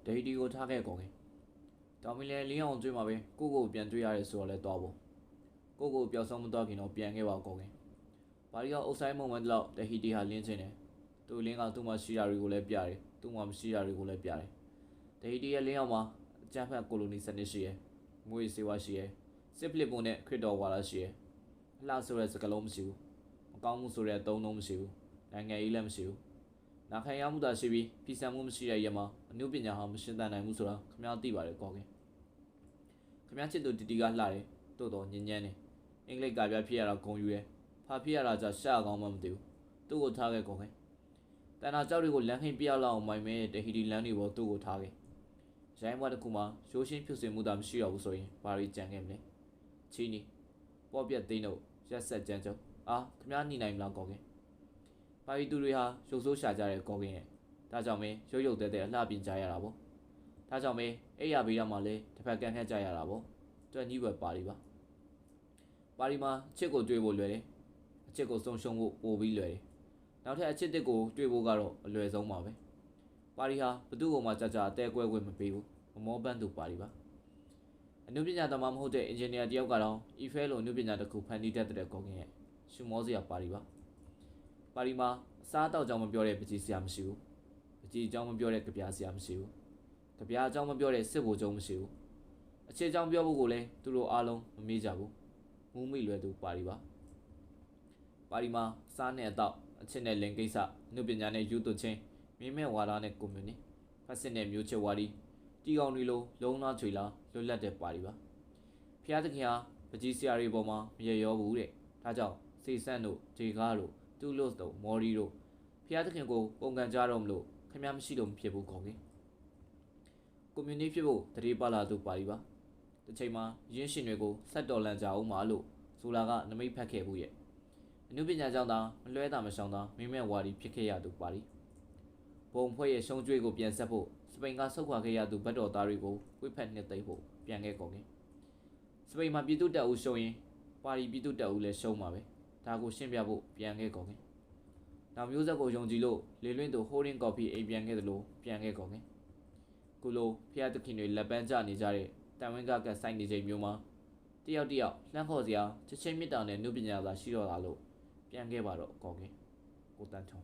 ဒဟီတီကိုထားခဲ့ကုန်ခင်တောင်မီလီလင်းအောင်ကျွေးမှာပဲကိုပြန်တွေ့ရတယ်ဆိုတော့လဲသွားဖို့ကိုပျောက်ဆုံးမသွားခင်တော့ပြန်ခဲ့ပါကုန်ခင်ဘာရီကအုပ်ဆိုင်မုံဝဲတော့ဒဟီတီဟာလင်းချင်းတယ်သူလင်းကသူ့မှာရှိတာတွေကိုလည်းပြတယ်သူ့မှာမရှိတာတွေကိုလည်းပြတယ်ဒဟီတီရဲ့လင်းအောင်မှာအကြမ်းဖက်ကိုလိုနီစနစ်ရှိရယ်မွေးစေဝါရှိရယ်စစ်ဖလစ်ပုံနဲ့ခရစ်တော်ဝါလာရှိရယ်အလှဆိုတဲ့စကားလုံးမရှိဘူးမကောင်းမှုဆိုတဲ့သုံးလုံးမရှိဘူးနိုင်ငံရေးလည်းမရှိဘူးနာခံရမှုသာရှိပြီးပြည်စံမှုမရှိတဲ့ရမှာအနုပညာဟာမရှင်းတန်နိုင်ဘူးဆိုတာခင်ဗျားသိပါတယ်ကောခင်ခင်ဗျားချစ်သူတီတီကလှတယ်တိုးတော့ညဉ့်ညမ်းနေအင်္ဂလိပ်ကပြဖြစ်ရတာဂုံယူရယ်ဖာဖြစ်ရတာကြရှာကောင်းမှမသိဘူးသူ့ကိုထားခဲ့ကောခင်တန်တာကြောက်တွေကိုလမ်းခင်းပြရလောက်အောင်မိုင်မဲတဟီတီလမ်းတွေပေါ်သူ့ကိုထားခဲ့ရိုင်းဘွားတစ်ခုမှာရိုးရှင်းဖြူစင်မှုသာမရှိတော့ဘူးဆိုရင်ဘာတွေကြံခဲ့မလဲချီနီပေါ့ပြက်သိန်းတို့ရက်ဆက်ကြမ်းကြုံခင်ဗျားညီနိုင်မလားကောခင်ပါရီသူတွေဟာရုပ်ဆိုးရှာကြတဲ့ကောခင်ရဲ့ဒါကြောင့်မင်းရုပ်တဲ့အလှပြင်ကြရတာပေါ့ဒါကြောင့်မင်းအဲ့ရဘေးရမှာလဲတစ်ဖက်ကန်ခတ်ကြရတာပေါ့တွက်ကြီးပဲပါရီမှာအချစ်ကိုတွေ့ဖို့လွယ်တယ်အချစ်ကိုဆုံးရှုံးဖို့ပိုပြီးလွယ်တယ်နောက်ထပ်အချစ်တစ်ကိုတွေ့ဖို့ကတော့အလွယ်ဆုံးပါပဲပါရီဟာဘသူ့ကိုမှကြာအသေးကွဲခွင့်မပေးဘူးမမောပန်းသူပါရီပါအနုပညာသမားမဟုတ်တဲ့အင်ဂျင်နီယာတယောက်ကတော့အီဖဲလိုအနုပညာတစ်ခုဖန်တီးတတ်တဲ့ကောခင်ရဲ့ရှုမောစရာပါရီမှာအစားတောက်ကြောင်မပြောတဲ့ပကြီးစရာမရှိဘူးပကြီးအကြောင်းမပြောတဲ့ကြပြားစရာမရှိဘူးကြပြားအကြောင်းမပြောတဲ့စစ်ဘိုလ်ကျုံမရှိဘူးအချစ်ကြောင်းပြောဖို့ကိုလည်းသူတို့အားလုံးမမေ့ကြဘူးမူးမိလွယ်သူပါရီမှာစားနဲ့အတော့အချစ်နဲ့လင်ကိစ္စအနုပညာနဲ့ယူသွချင်းမင်းမဲ့ဝါဒနဲ့ကွန်မြူနစ်ဖက်စစ်နဲ့မျိုးချစ်ဝါဒီတီကောင်တွေလိုလုံးလားချွေလားလွတ်လပ်တဲ့ပါရီပါဖျားသခင်ဟာပကြီးစရာတွေပေါ်မှာမရရောဘူးတဲ့ဒါကြောင့်စေဆန့်တို့ဂျေကားတို့တူလို့တို့မော်ရီတို့ဖျားသခင်ကိုပုံကန်ကြတော့မလို့ခင်ဗျားမရှိလို့မဖြစ်ဘူးခေါ်ခင်ကွန်မြူနစ်ဖြစ်ဖို့တတိပါလာသူပါရီပါတစ်ချိန်မှာရင်းရှင်တွေကိုဆက်တော်လန်ကြအောင်ပါလို့ဇူလာကနမိတ်ဖက်ခဲ့ဘူးရဲ့အနုပညာကြောင့်သာမလွဲတာမရှောင်သာမင်းမဲ့ဝါဒီဖြစ်ခဲ့ရသူပါရီဘုံဖွဲ့ရဲ့ရှုံးကြွေးကိုပြန်ဆက်ဖို့စပိန်ကဆုတ်ခွာခဲ့ရသူဘတ်တော်သားတွေကိုဝိဖက်နှစ်သိမ့်ဖို့ပြန်ခဲ့ကုန်ခင်စပိန်မှာပြည်သူတပ်ဦးရှုံးရင်ပါရီပြည်သူတပ်ဦးလည်းရှုံးမှာပဲဒါကိုရှင်းပြဖို့ပြန်ခဲ့ကုန်ခင်နောက်မျိုးဆက်ကိုယုံကြည်လို့လေလွင့်သူဟိုးရင်ကော်ဖီအိမ်ပြန်ခဲ့သလိုပြန်ခဲ့ကုန်ခင်ကုလိုဖျားသခင်တွေလက်ပန်းကျနေကြတဲ့တန်ဝင်းကကဆိုင်နေချိန်မျိုးမှာတယောက်လှမ်းခေါ်စရာချက်ချင်းမြစ်တာနဲ့နုပညာသာရှိတော့တာလို့ပြန်ခဲ့ပါတော့ကောခင်ကိုတန်းထုံ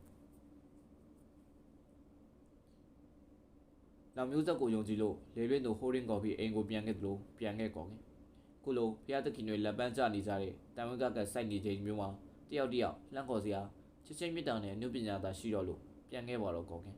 နောက်မျိုးဆက်ကိုယုံကြည်လို့လေလွင့်သူဟိုးရင်ကော်ဖီအိမ်ကိုပြန်ခဲ့သလိုပြန်ခဲ့ကောခင်ကုလိုဖျားသခင်တွေလက်ပန်းကျနေကြတဲ့တန်ဝင်းကကဆိုင်နေချိန်မျိုးမှာတယောက်လှမ်းခေါ်စရာချက်ချင်းမြစ်တာနဲ့နုပညာသာရှိတော့လို့ပြန်ခဲ့ပါတော့ကောခင်